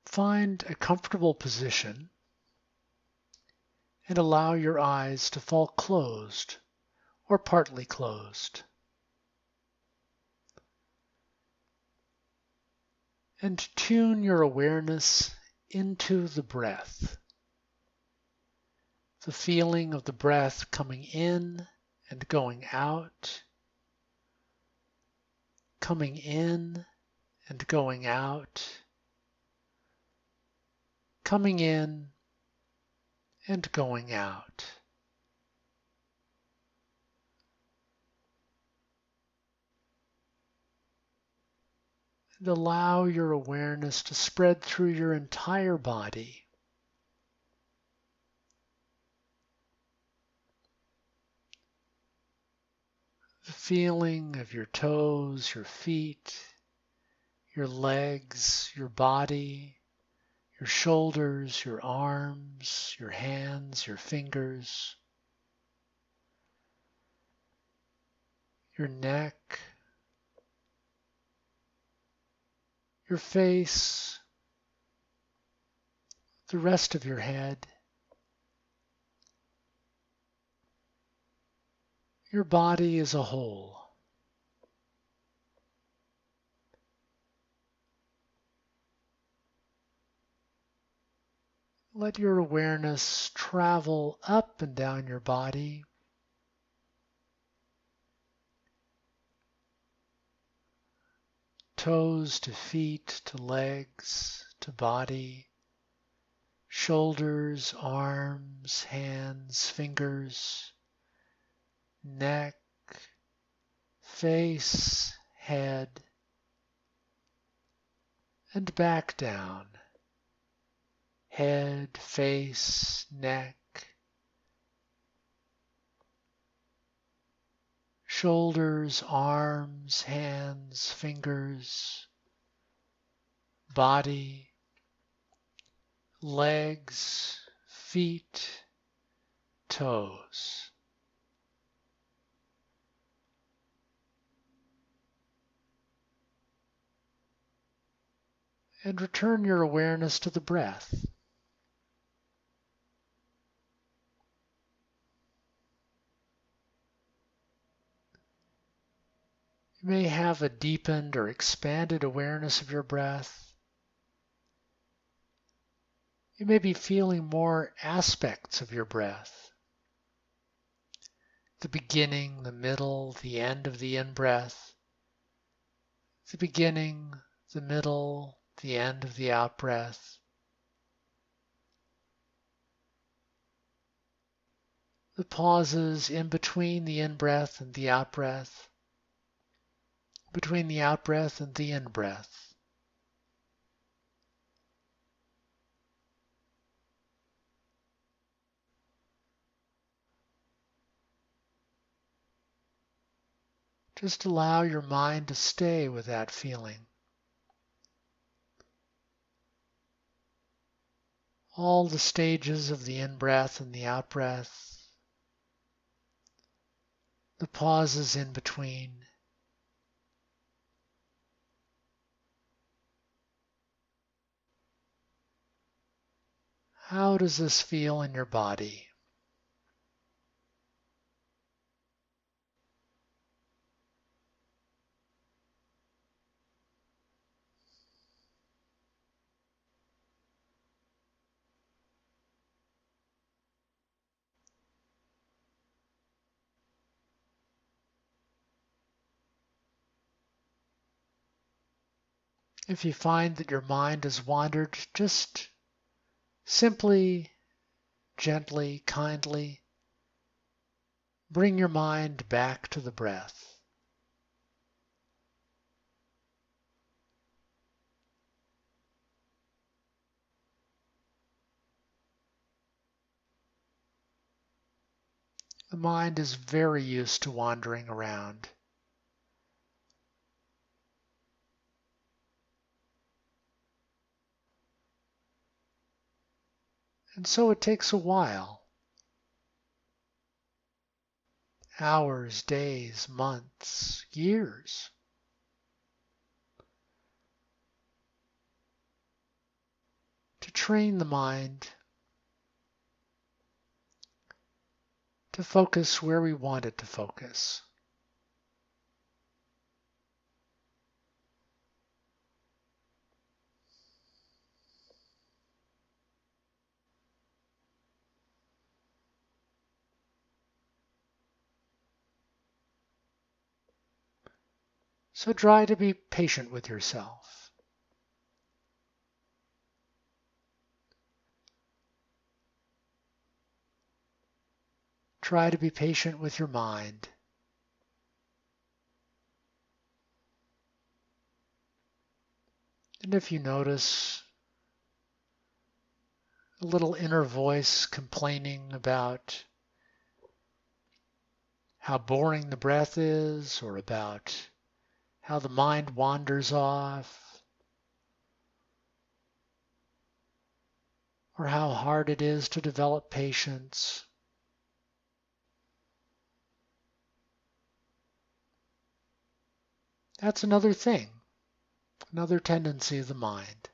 Find a comfortable position and allow your eyes to fall closed or partly closed. And tune your awareness into the breath. The feeling of the breath coming in and going out, coming in and going out, coming in and going out. And allow your awareness to spread through your entire body. The feeling of your toes, your feet, your legs, your body, your shoulders, your arms, your hands, your fingers, your neck, your face, the rest of your head, your body as a whole. Let your awareness travel up and down your body, toes to feet to legs to body, shoulders, arms, hands, fingers, neck, face, head, and back down. Head, face, neck, shoulders, arms, hands, fingers, body, legs, feet, toes. And return your awareness to the breath. You may have a deepened or expanded awareness of your breath. You may be feeling more aspects of your breath. The beginning, the middle, the end of the in-breath. The beginning, the middle, the end of the out-breath. The pauses in between the in-breath and the out-breath. Between the out-breath and the in-breath. Just allow your mind to stay with that feeling. All the stages of the in-breath and the out-breath. The pauses in between. How does this feel in your body? If you find that your mind has wandered, just simply, gently, kindly bring your mind back to the breath. The mind is very used to wandering around. And so it takes a while. Hours, days, months, years. train the mind to focus where we want it to focus. So try to be patient with yourself. Try to be patient with your mind. And if you notice a little inner voice complaining about how boring the breath is, or about how the mind wanders off, or how hard it is to develop patience, that's another thing, another tendency of the mind.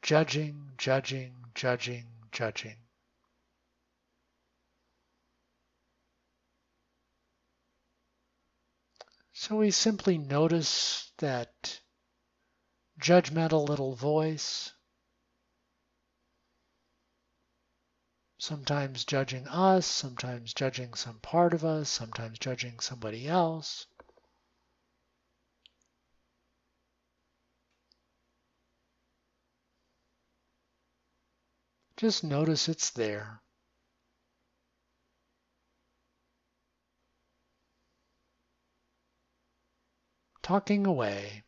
Judging, judging, judging, judging. So we simply notice that judgmental little voice, sometimes judging us, sometimes judging some part of us, sometimes judging somebody else. Just notice it's there. Talking away.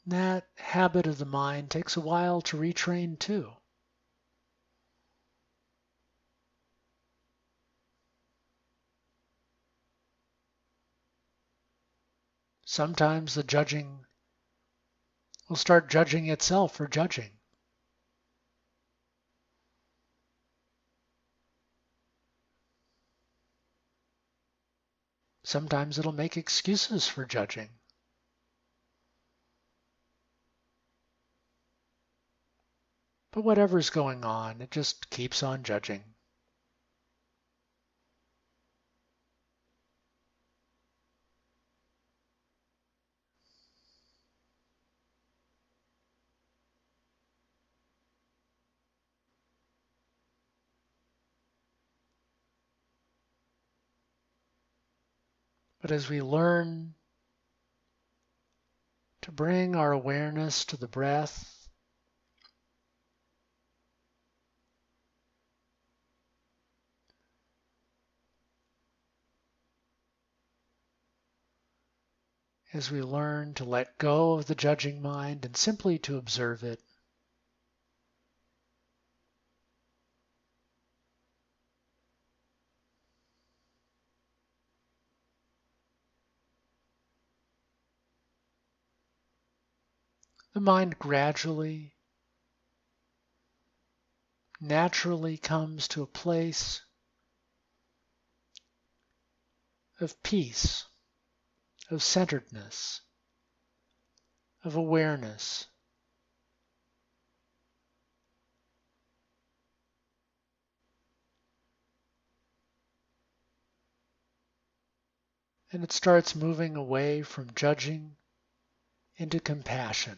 That habit of the mind takes a while to retrain too. Sometimes the judging will start judging itself for judging. Sometimes it'll make excuses for judging. But whatever's going on, it just keeps on judging. But as we learn to bring our awareness to the breath, as we learn to let go of the judging mind and simply to observe it, the mind gradually, naturally comes to a place of peace, of centeredness, of awareness. And it starts moving away from judging into compassion.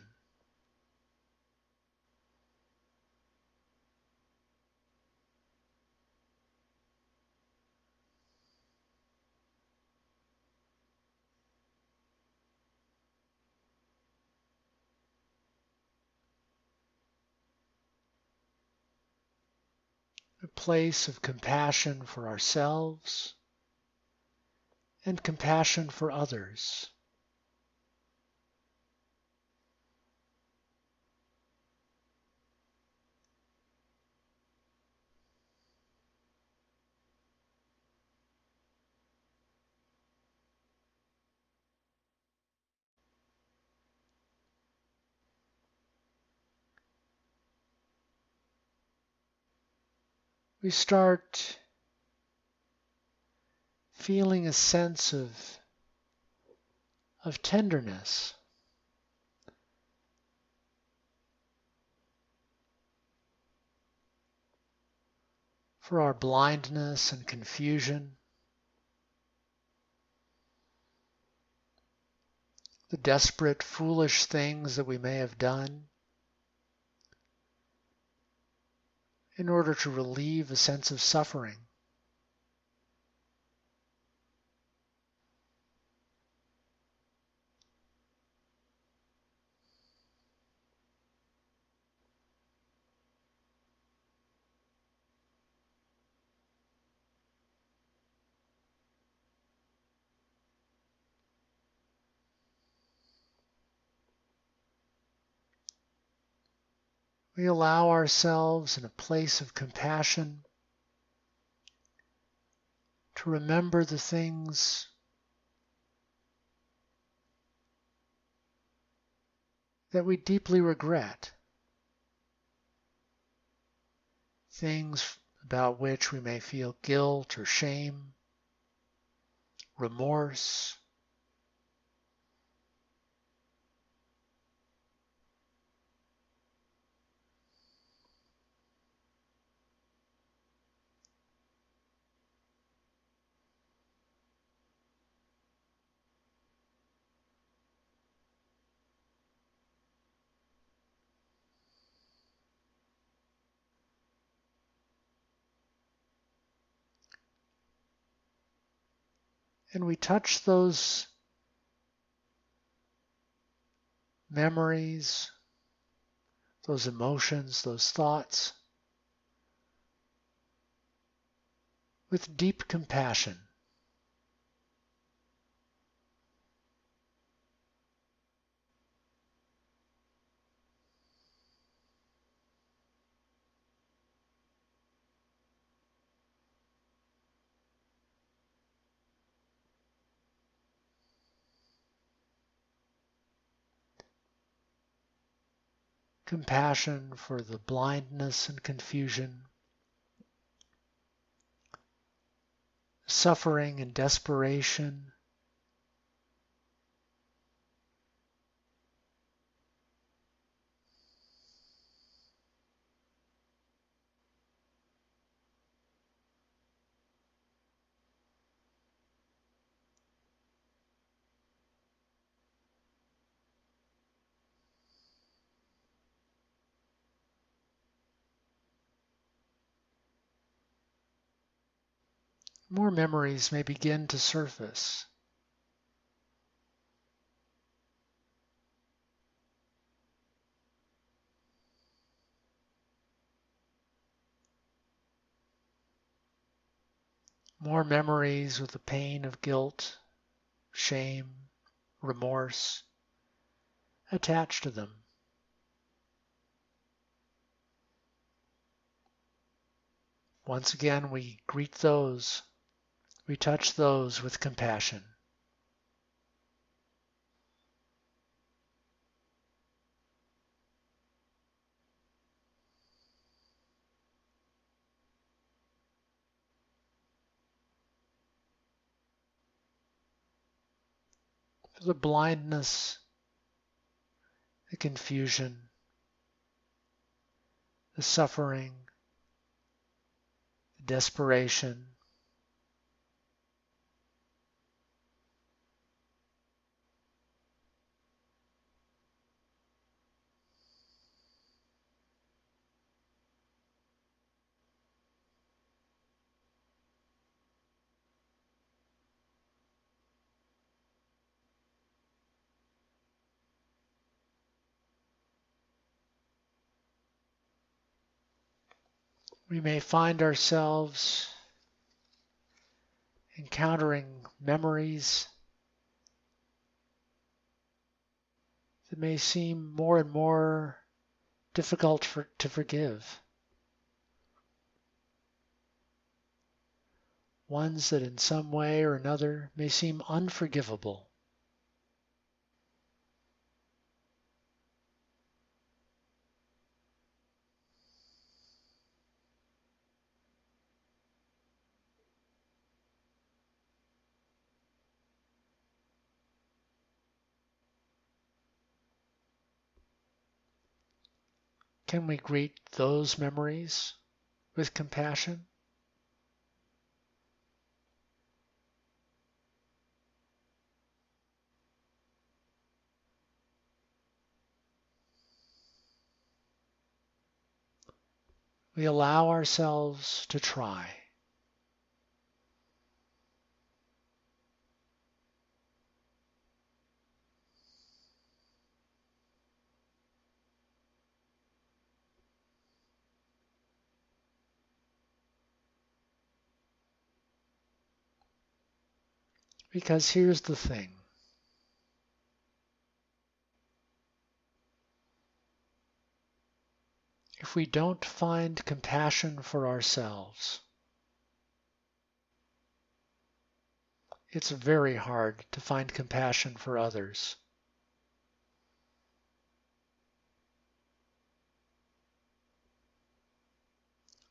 A place of compassion for ourselves and compassion for others. we start feeling a sense of tenderness for our blindness and confusion, the desperate, foolish things that we may have done in order to relieve a sense of suffering. We allow ourselves in a place of compassion to remember the things that we deeply regret, things about which we may feel guilt or shame, remorse. And we touch those memories, those emotions, those thoughts with deep compassion. Compassion for the blindness and confusion, suffering and desperation, more memories may begin to surface. More memories with the pain of guilt, shame, remorse attached to them. Once again, we greet those, we touch those with compassion. For the blindness, the confusion, the suffering, the desperation, we may find ourselves encountering memories that may seem more and more difficult to forgive. Ones that in some way or another may seem unforgivable. Can we greet those memories with compassion? We allow ourselves to try. Because here's the thing. If we don't find compassion for ourselves, it's very hard to find compassion for others.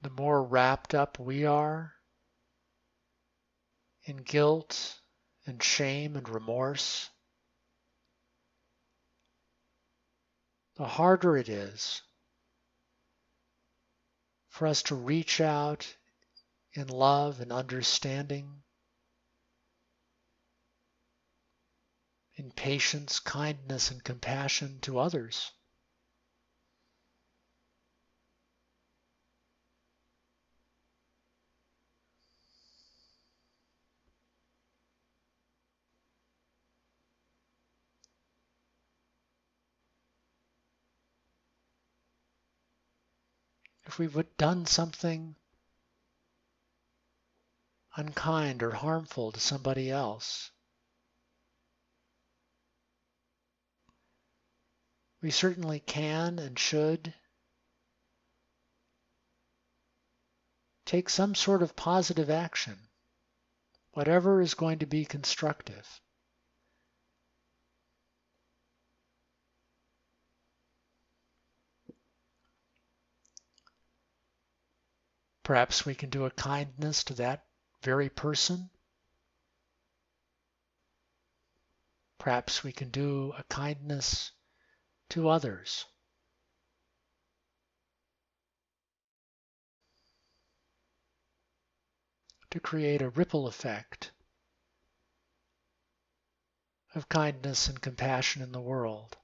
The more wrapped up we are in guilt and shame and remorse, the harder it is for us to reach out in love and understanding, in patience, kindness, and compassion to others. If we've done something unkind or harmful to somebody else, we certainly can and should take some sort of positive action, whatever is going to be constructive. Perhaps we can do a kindness to that very person. Perhaps we can do a kindness to others. To create a ripple effect of kindness and compassion in the world.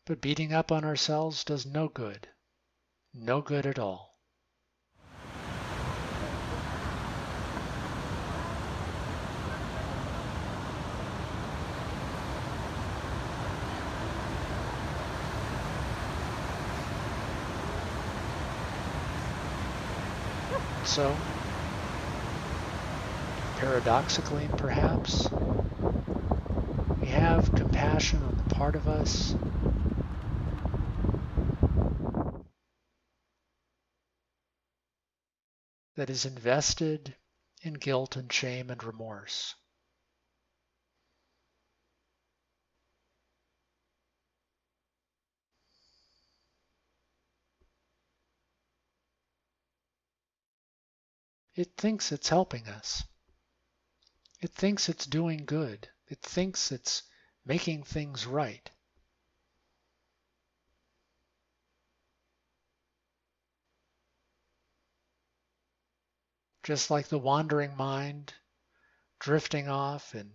But beating up on ourselves does no good. No good at all. So, paradoxically perhaps, we have compassion on the part of us that is invested in guilt and shame and remorse. It thinks it's helping us. It thinks it's doing good. It thinks it's making things right. Just like the wandering mind drifting off in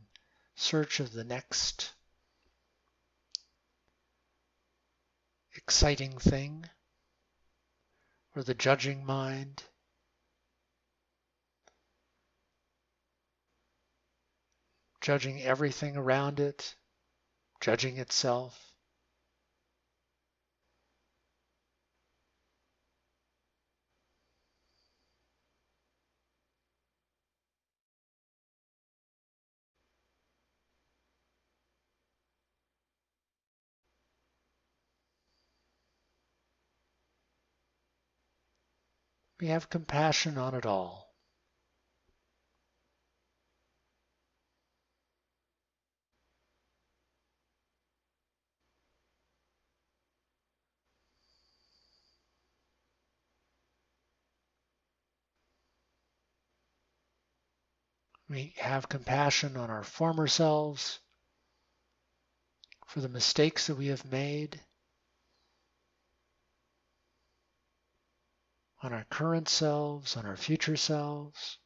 search of the next exciting thing, or the judging mind judging everything around it, judging itself. We have compassion on it all. We have compassion on our former selves, for the mistakes that we have made, on our current selves, on our future selves.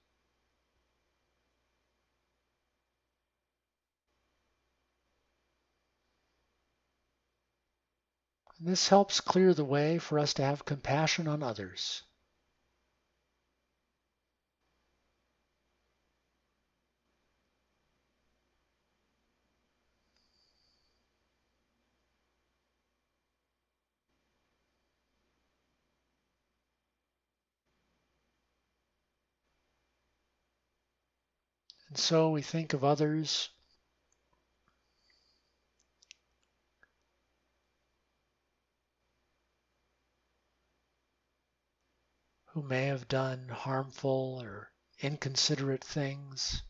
And this helps clear the way for us to have compassion on others. And so we think of others who may have done harmful or inconsiderate things.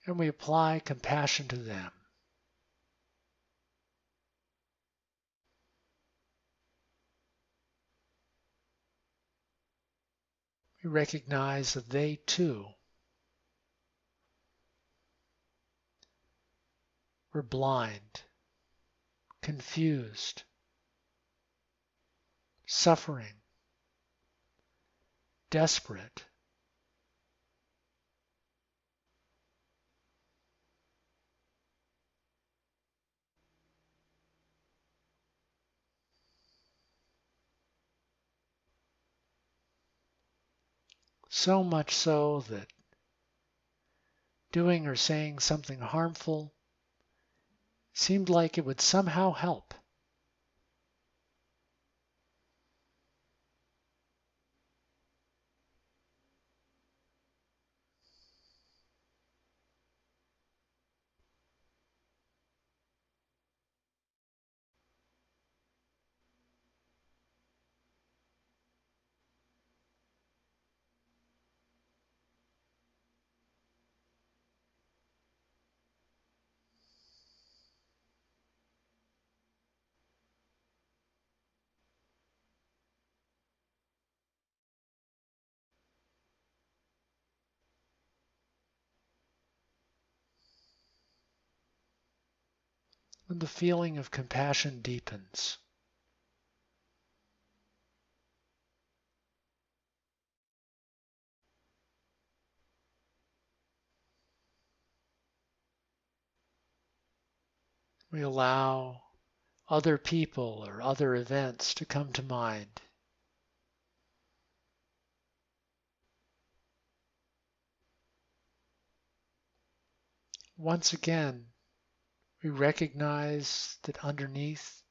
And we apply compassion to them. We recognize that they too were blind, confused, suffering, desperate. So much so that doing or saying something harmful seemed like it would somehow help. And the feeling of compassion deepens. We allow other people or other events to come to mind. Once again, we recognize that underneath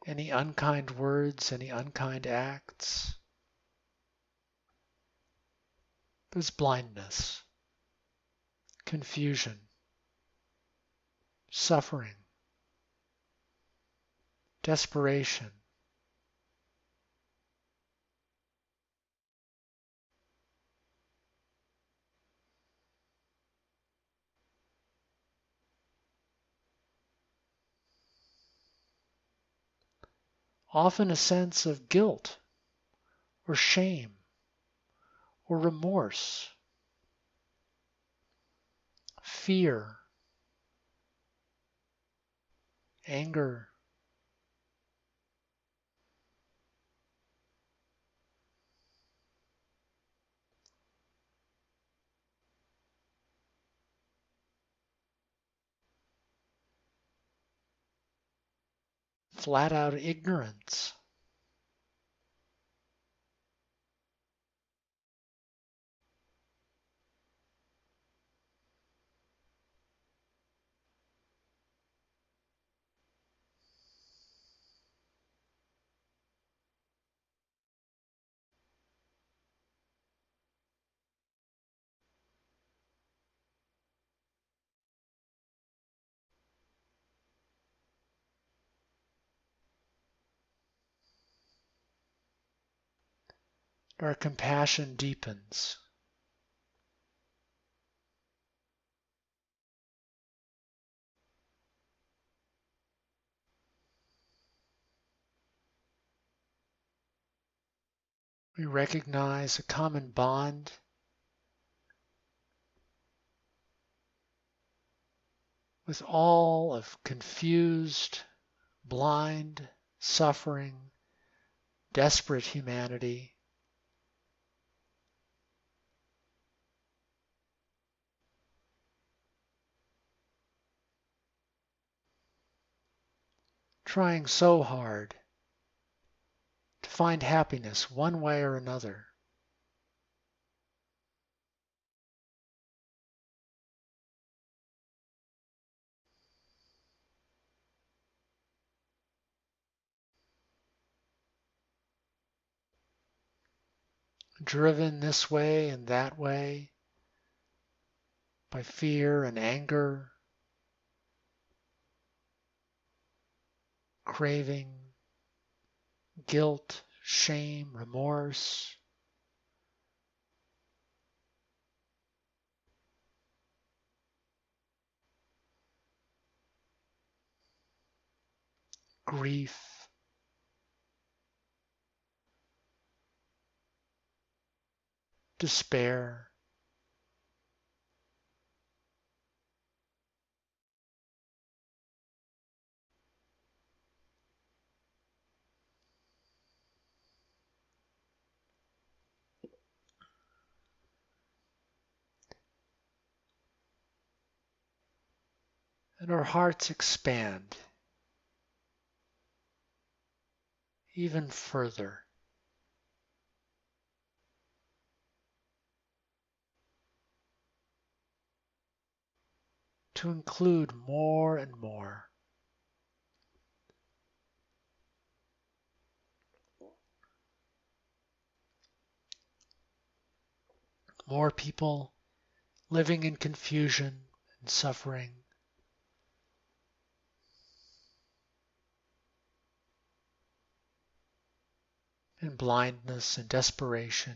any unkind words, any unkind acts, there's blindness, confusion, suffering, desperation. Often a sense of guilt or shame or remorse, fear, anger, flat out ignorance. Our compassion deepens. We recognize a common bond with all of confused, blind, suffering, desperate humanity. Trying so hard to find happiness one way or another. Driven this way and that way by fear and anger, craving, guilt, shame, remorse. Grief, despair. And our hearts expand even further to include more and more. More people living in confusion and suffering, in blindness and desperation.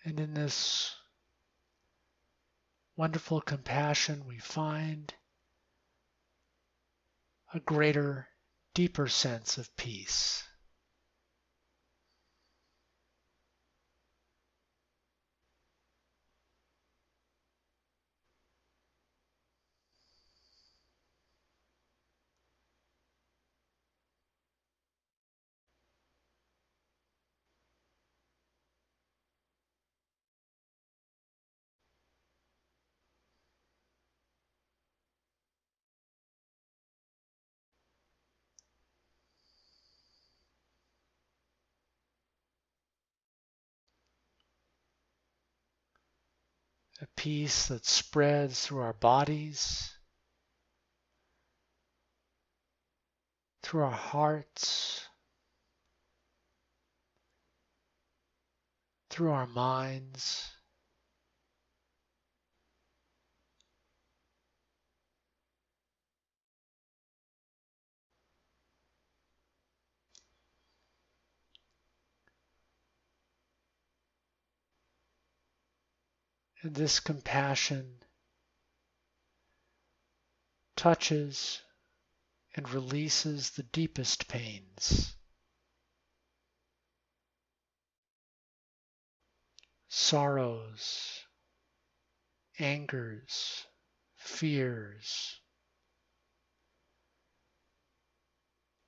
And in this wonderful compassion, we find a greater, deeper sense of peace. A peace that spreads through our bodies, through our hearts, through our minds. And this compassion touches and releases the deepest pains, sorrows, angers, fears,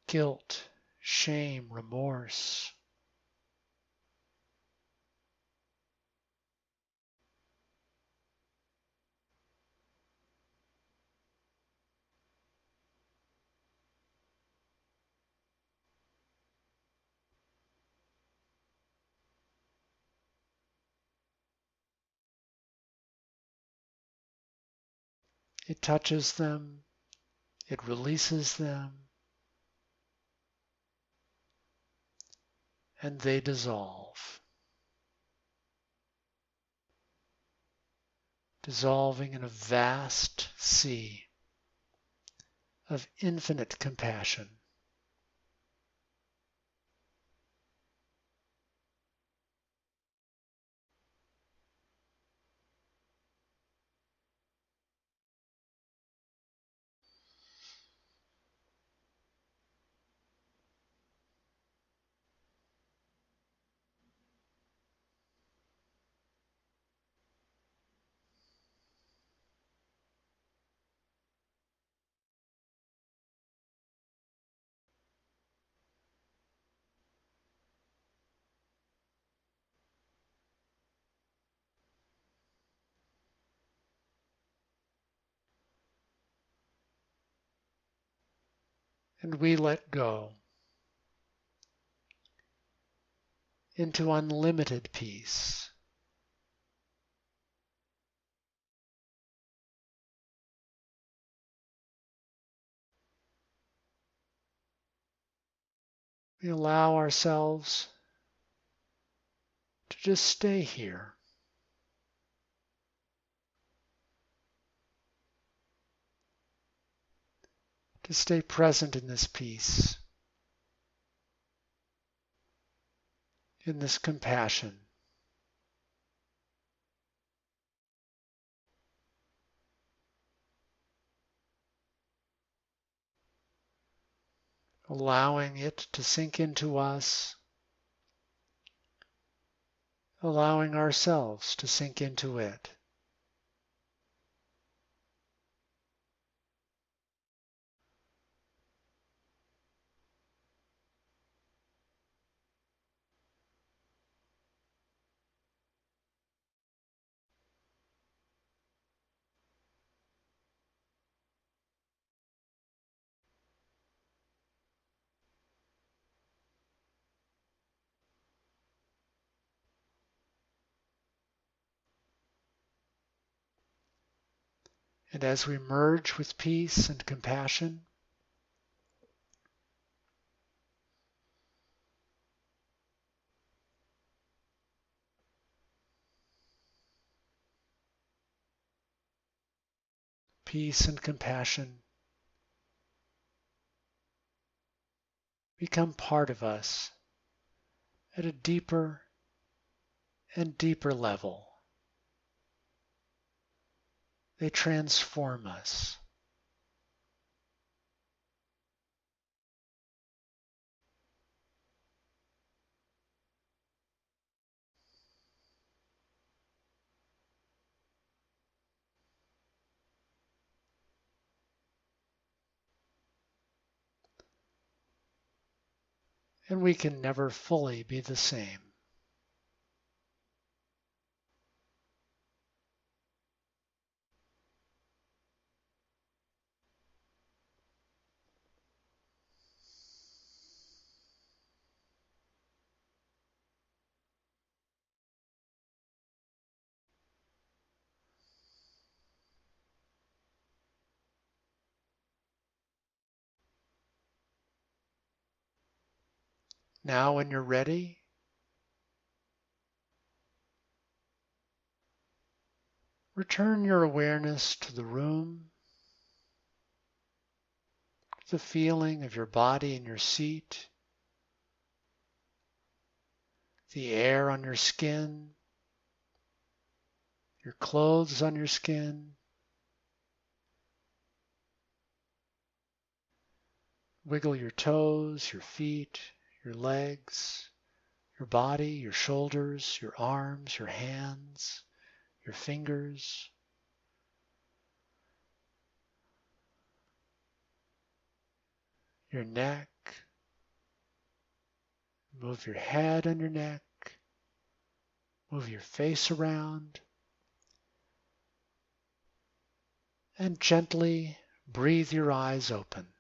guilt, shame, remorse. It touches them, it releases them, and they dissolve, dissolving in a vast sea of infinite compassion. And we let go into unlimited peace. We allow ourselves to just stay here, to stay present in this peace, in this compassion. Allowing it to sink into us, allowing ourselves to sink into it. And as we merge with peace and compassion, peace and compassion become part of us at a deeper and deeper level. They transform us. And we can never fully be the same. Now, when you're ready, return your awareness to the room, the feeling of your body in your seat, the air on your skin, your clothes on your skin. Wiggle your toes, your feet, your legs, your body, your shoulders, your arms, your hands, your fingers. Your neck. Move your head on your neck. Move your face around. And gently breathe your eyes open.